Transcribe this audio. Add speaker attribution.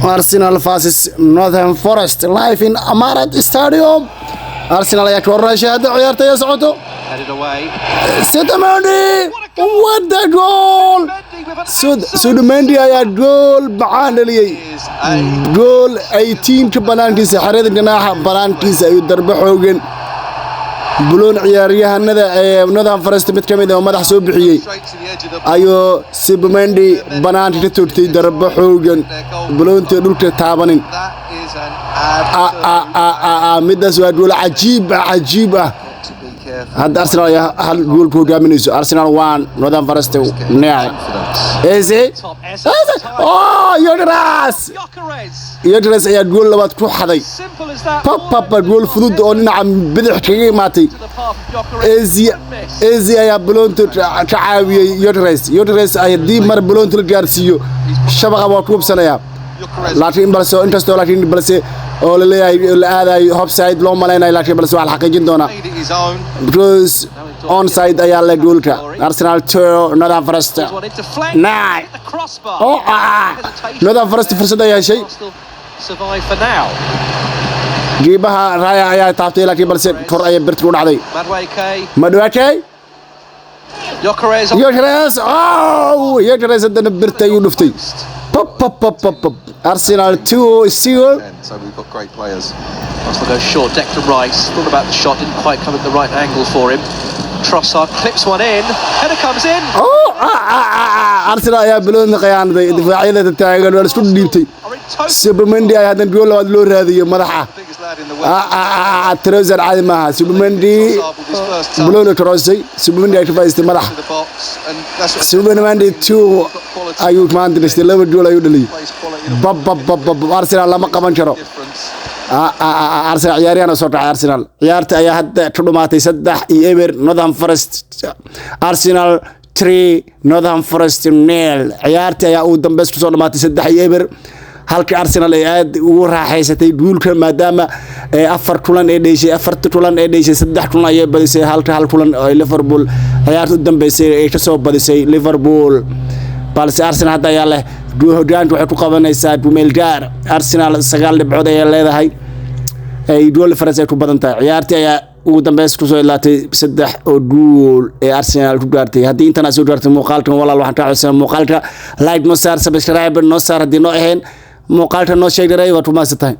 Speaker 1: Arsenal versus Northern Forest live in Amarat Stadium. Arsenal ayaa ka horreeyay shahada ciyaarta ay socoto.
Speaker 2: Headed away.
Speaker 1: Sedamendi, what the goal! Sedamendi ayaa goal bacaan dhaliyay. Goal ay teamka banaankiisa xareeda ganaaxa banaankiisa ay darbe xoogeen. بلون ciyaaryahanada ee Northern Forest mid kamid ah madax soo bixiyay ayo Sibmendi banaanka ka toogtay darbo xoogan buloonta dhulka taabanin midaas waa gool cajiib ah hadda Arsenal hal gool ku hogaaminayso Arsenal 1 Northern Forest 9 Eze Yokeres ayaa gool labaad ku xaday papa gool fudud oo dhinaca bidix kaga imaatay Eze ayaa buloonta ka caawiyay Yokeres ayaa mar buloonta la gaarsiiyo shabaqa waa ku hubsanaya laakiin balse oo la leeyahay la aaday offside loo maleynay laakiin balse waa la xaqiijin doonaa because onside ayaa la goolka Arsenal 2 Northern Forest 9 Northern Forest fursad ay heshay
Speaker 2: survive for now.
Speaker 1: Gibaha Raya ayaa taabtay laakiin balse kor ay birtu u dhacday Madueke Yokeres hadana birta ayuu dhuftay Arsenal 2 still.
Speaker 2: So we've got great players. Arsenal goes short. Declan Rice thought about the shot, didn't quite come at the right angle for him. Trossard clips one in. Header comes in.
Speaker 1: Arsenal ayaa biloon qayaanday difaacyada taagan wala isku dhiibtay. Sibmendi ayaa hadan gool labaad loo raadiyo madaxa. Trossard caadi maaha. Sibmendi biloon crossay. Sibmendi ay ka faa'iistay madaxa. Sibmendi 2 ayuu maanta dhistay laba gool ayuu dhaliyay. Arsenal lama qaban karo. Arsenal ciyaaryahan soo dhacay Arsenal ciyaarta ayaa hadda ka dhumaatay 3-0 Northern Forest Arsenal 3 Northern Forest 0 ciyaarta ayaa ugu dambeys ku soo dhumaatay 3-0 halka Arsenal ay aad ugu raaxaysatay guulka maadaama 4 kulan ay dheeshay 3 kulan ayay badisay halka hal kulan oo Liverpool ciyaarta u dambeysay ay ka soo badisay Liverpool balse Arsenal hadda ayaa leh hogaanka waxay ku qabanaysaa meel gaar Arsenal 9 dhibcood ay leedahay ay gool Faransa ku badan tahay ciyaartii ayaa ugu dambeys ku soo ilaatay 3 oo gool ee Arsenal ku gaartay haddii inta soo gaartay muuqaalkan walaal waxaan ka codsanaa muuqaalka like no saar subscribe no saar haddii noo ahayn muuqaalka noo sheegay waa tumaasatay